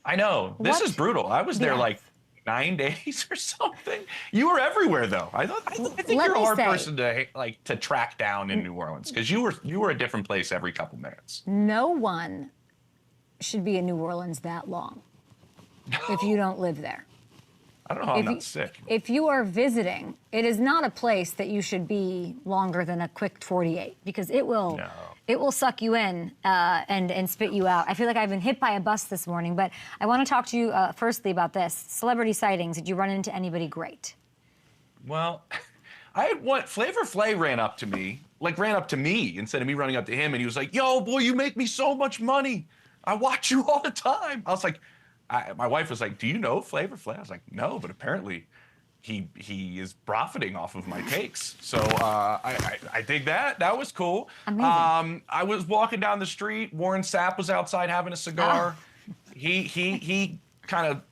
I know. This is brutal. I was there like 9 days or something. You were everywhere, though. I think you're a hard person to track down in New Orleans because you were a different place every couple minutes. No one should be in New Orleans that long if you don't live there. I don't know how I'm not sick. If you are visiting, it is not a place that you should be longer than a quick 48 because it will suck you in and spit you out. I feel like I've been hit by a bus this morning, but I want to talk to you firstly about this. Celebrity sightings. Did you run into anybody great? Well, Flavor Flav ran up to me instead of me running up to him, and he was like, yo, boy, you make me so much money. I watch you all the time. I was like, my wife was like, do you know Flavor Flav? I was like, no, but apparently he is profiting off of my takes. So I dig that. That was cool. Amazing. I was walking down the street. Warren Sapp was outside having a cigar. He kind of,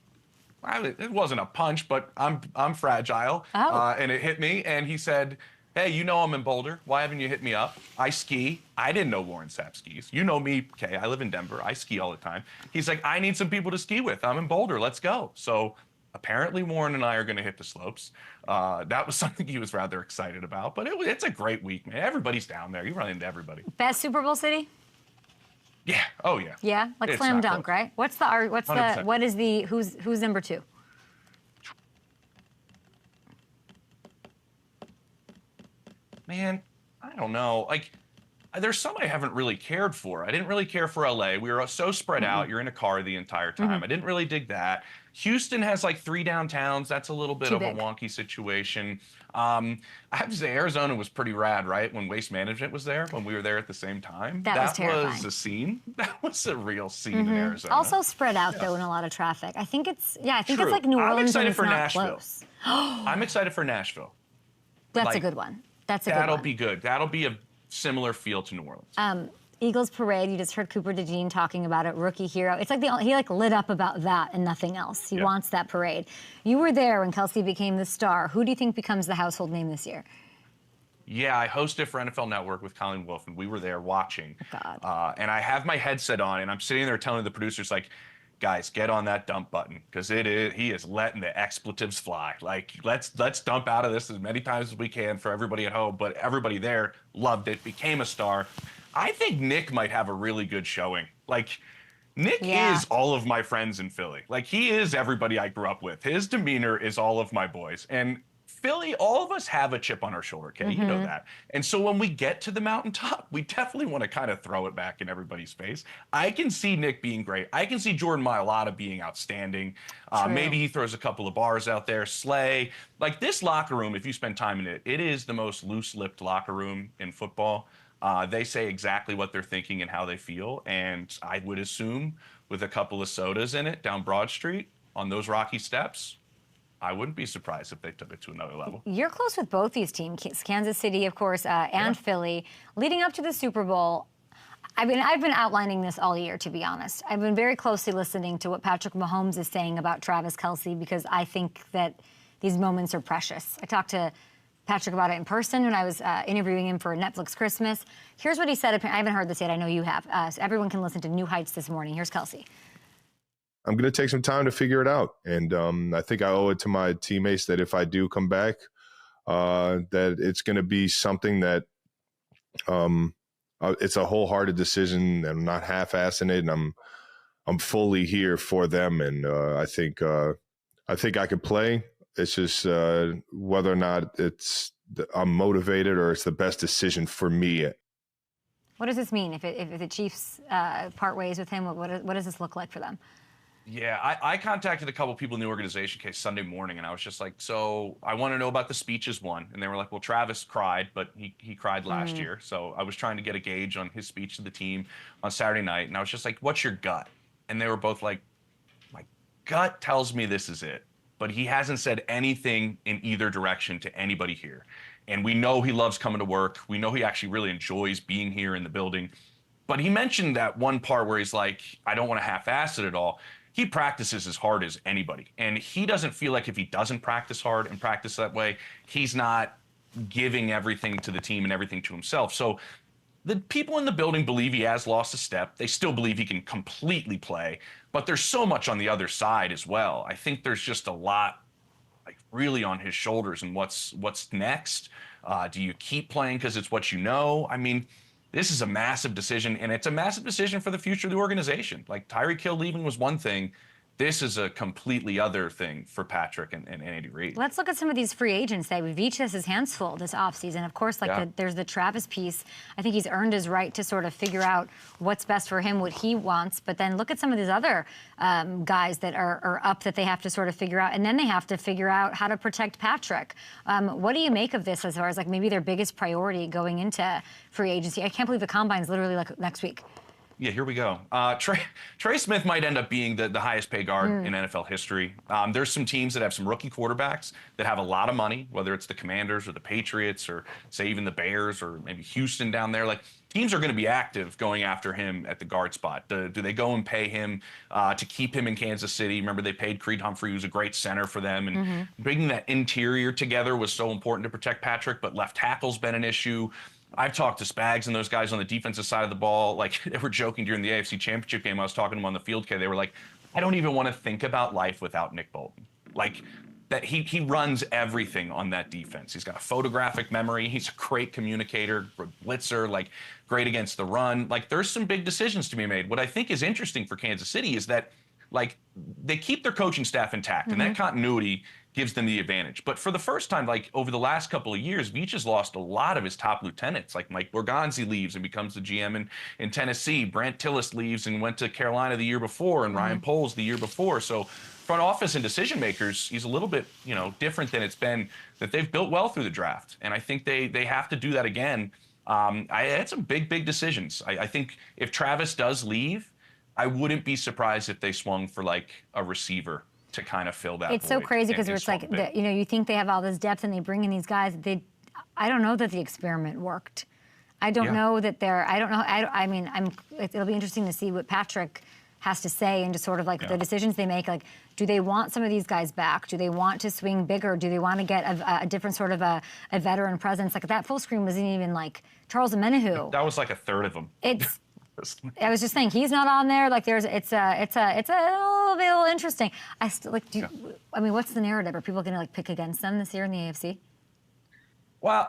it wasn't a punch, but I'm fragile. And it hit me. And he said, hey, you know I'm in Boulder. Why haven't you hit me up? I ski. I didn't know Warren Sapp skis. You know me, Kay. I live in Denver. I ski all the time. He's like, I need some people to ski with. I'm in Boulder. Let's go. So apparently Warren and I are going to hit the slopes. That was something he was rather excited about. But it's a great week, man. Everybody's down there. You run into everybody. Best Super Bowl city? Yeah. Oh, yeah. Yeah? Like It's slam not dunk, close. right? Who's number two? Man, I don't know. Like, there's some I haven't really cared for. I didn't really care for LA. We were so spread out. You're in a car the entire time. I didn't really dig that. Houston has like 3 downtowns. That's a little bit Too of big. a wonky situation. I have to say, Arizona was pretty rad, right? When Waste Management was there, when we were there at the same time. That was terrifying. Was a scene. That was a real scene in Arizona. Also spread out though in a lot of traffic. I think it's it's True. like New Orleans. I'm excited and it's for not Nashville. Close. I'm excited for Nashville. That's a Like, good one. That's a good one. That'll be good. That'll be a similar feel to New Orleans. Eagles Parade. You just heard Cooper DeJean talking about it. Rookie hero. It's like he lit up about that and nothing else. He wants that parade. You were there when Kelsey became the star. Who do you think becomes the household name this year? Yeah, I hosted for NFL Network with Colin Wolf, and we were there watching. God. And I have my headset on, and I'm sitting there telling the producers, like, guys, get on that dump button because he is letting the expletives fly. Like, let's dump out of this as many times as we can for everybody at home. But everybody there loved it, became a star. I think Nick might have a really good showing. Like, Nick is all of my friends in Philly. Like, he is everybody I grew up with. His demeanor is all of my boys. And Philly, all of us have a chip on our shoulder, Kay. You know that. And so when we get to the mountaintop, we definitely want to kind of throw it back in everybody's face. I can see Nick being great. I can see Jordan Mailata being outstanding. Maybe he throws a couple of bars out there. Slay. Like, this locker room, if you spend time in it, it is the most loose-lipped locker room in football. They say exactly what they're thinking and how they feel. And I would assume with a couple of sodas in it down Broad Street on those rocky steps, I wouldn't be surprised if they took it to another level. You're close with both these teams, Kansas City, of course, and Philly. Leading up to the Super Bowl, I've been outlining this all year, to be honest. I've been very closely listening to what Patrick Mahomes is saying about Travis Kelce, because I think that these moments are precious. I talked to Patrick about it in person when I was interviewing him for Netflix Christmas. Here's what he said. I haven't heard this yet. I know you have. So everyone can listen to New Heights this morning. Here's Kelce. I'm going to take some time to figure it out. And I think I owe it to my teammates that if I do come back, that it's going to be something that it's a wholehearted decision. I'm not half-assing it, and I'm fully here for them. And I think I could play. It's just whether or not I'm motivated or it's the best decision for me. What does this mean if the Chiefs part ways with him? What does this look like for them? Yeah, I contacted a couple people in the organization case Sunday morning, and I was just like, so I want to know about the speeches one. And they were like, well, Travis cried, but he cried last year. So I was trying to get a gauge on his speech to the team on Saturday night. And I was just like, what's your gut? And they were both like, my gut tells me this is it. But he hasn't said anything in either direction to anybody here. And we know he loves coming to work. We know he actually really enjoys being here in the building. But he mentioned that one part where he's like, I don't want to half-ass it at all. He practices as hard as anybody. And he doesn't feel like if he doesn't practice hard and practice that way, he's not giving everything to the team and everything to himself. So the people in the building believe he has lost a step. They still believe he can completely play. But there's so much on the other side as well. I think there's just a lot, like, really on his shoulders. And what's next? Do you keep playing because it's what you know? I mean, this is a massive decision, and it's a massive decision for the future of the organization. Like, Tyreek Hill leaving was one thing. This is a completely other thing for Patrick and Andy Reid. Let's look at some of these free agents. Veach has his hands full this offseason. Of course, there's the Travis piece. I think he's earned his right to sort of figure out what's best for him, what he wants. But then look at some of these other guys that are up that they have to sort of figure out. And then they have to figure out how to protect Patrick. What do you make of this as far as, like, maybe their biggest priority going into free agency? I can't believe the Combine's literally, like, next week. Yeah, here we go. Trey Smith might end up being the highest paid guard in NFL history. There's some teams that have some rookie quarterbacks that have a lot of money, whether it's the Commanders or the Patriots or, say, even the Bears or maybe Houston down there. Like, teams are going to be active going after him at the guard spot. Do they go and pay him to keep him in Kansas City? Remember, they paid Creed Humphrey, who's a great center for them. And bringing that interior together was so important to protect Patrick, but left tackle's been an issue. I've talked to Spags and those guys on the defensive side of the ball. Like, they were joking during the AFC Championship game. I was talking to them on the field, Kay. They were like, I don't even want to think about life without Nick Bolton. Like, that he runs everything on that defense. He's got a photographic memory. He's a great communicator, blitzer, like, great against the run. Like, there's some big decisions to be made. What I think is interesting for Kansas City is that, like, they keep their coaching staff intact, and that continuity gives them the advantage. But for the first time, like, over the last couple of years, Veach has lost a lot of his top lieutenants. Like, Mike Borgonzi leaves and becomes the GM in Tennessee. Brant Tillis leaves and went to Carolina the year before, and Ryan Poles the year before. So front office and decision makers, he's a little bit, different than it's been, that they've built well through the draft. And I think they have to do that again. I had some big decisions. I think if Travis does leave, I wouldn't be surprised if they swung for, like, a receiver to kind of fill that void. It's so crazy because it's like, you think they have all this depth and they bring in these guys. I don't know that the experiment worked. I don't know that I don't know. I mean, it'll be interesting to see what Patrick has to say and just sort of like the decisions they make. Like, do they want some of these guys back? Do they want to swing bigger? Do they want to get a different sort of a veteran presence? Like, that full screen wasn't even like Charles Omenihu. That was like a third of them. I was just saying, he's not on there. Like, it's a little interesting. I still like. I mean, what's the narrative? Are people going to, like, pick against them this year in the AFC? Well,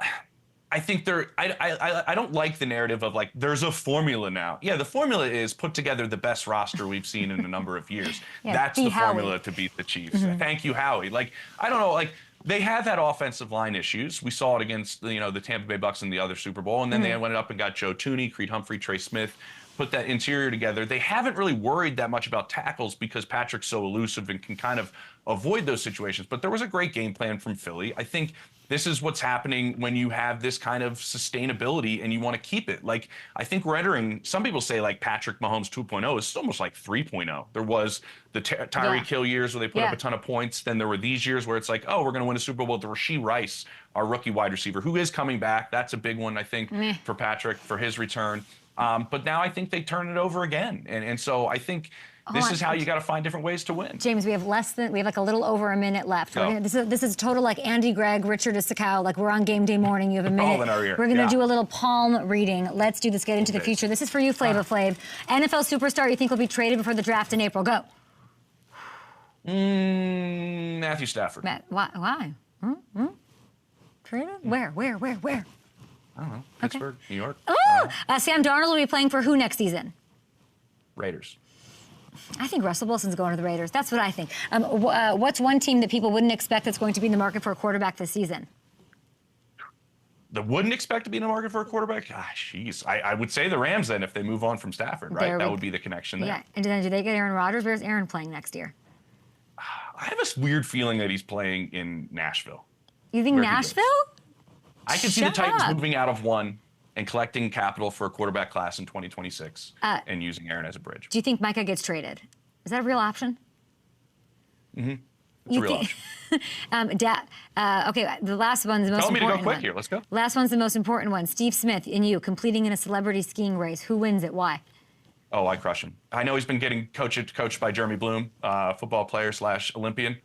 I think I don't like the narrative of, like, there's a formula now. Yeah, the formula is put together the best roster we've seen in a number of years. That's the formula to beat the Chiefs. Thank you, Howie. Like, I don't know. Like, They have had offensive line issues. We saw it against the Tampa Bay Bucks in the other Super Bowl, and then they went up and got Joe Tooney, Creed Humphrey, Trey Smith, put that interior together. They haven't really worried that much about tackles because Patrick's so elusive and can kind of avoid those situations. But there was a great game plan from Philly. I think this is what's happening when you have this kind of sustainability and you want to keep it. Like, I think we're entering, some people say like Patrick Mahomes 2.0 is almost like 3.0. There was the Tyreek Hill years where they put up a ton of points. Then there were these years where it's like, oh, we're going to win a Super Bowl with Rashee Rice, our rookie wide receiver, who is coming back. That's a big one, I think, for Patrick, for his return. But now I think they turn it over again. And so I think this is how you got to find different ways to win. James, we have like a little over a minute left. Oh. This is total like Andy Gregg, Richard Issacow, like we're on game day morning. You have a minute. All in our ear. We're going to do a little palm reading. Let's do this, get into the future. This is for you, Flavor Flav. NFL superstar you think will be traded before the draft in April. Go. Matthew Stafford. Matt, why? Traded? Where? I don't know. Pittsburgh, New York. Oh, Sam Darnold will be playing for who next season? Raiders. I think Russell Wilson's going to the Raiders. That's what I think. What's one team that people wouldn't expect that's going to be in the market for a quarterback this season? That wouldn't expect to be in the market for a quarterback? Gosh, jeez. I would say the Rams then if they move on from Stafford, right? That would be the connection there. Yeah, and then do they get Aaron Rodgers? Where's Aaron playing next year? I have a weird feeling that he's playing in Nashville. You think Nashville? I can see the Titans moving out of one and collecting capital for a quarterback class in 2026 and using Aaron as a bridge. Do you think Micah gets traded? Is that a real option? Mm-hmm. It's a real option. Okay, the last one's the most important one. Tell me to go quick here. Let's go. Last one's the most important one. Steve Smith and you completing in a celebrity skiing race. Who wins it? Why? Oh, I crush him. I know he's been getting coached by Jeremy Bloom, football player / Olympian.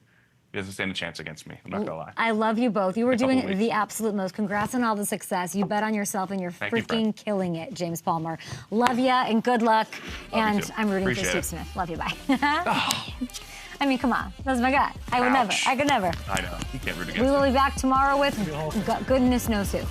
He doesn't stand a chance against me. I'm not going to lie. I love you both. You were doing the absolute most. Congrats on all the success. You bet on yourself, and you're freaking killing it, James Palmer. Love ya, and good luck. And I'm rooting for Steve Smith. Love you. Bye. I mean, come on. That's my guy. I would never. I could never. I know. You can't root against We will him. be back tomorrow with goodness knows who.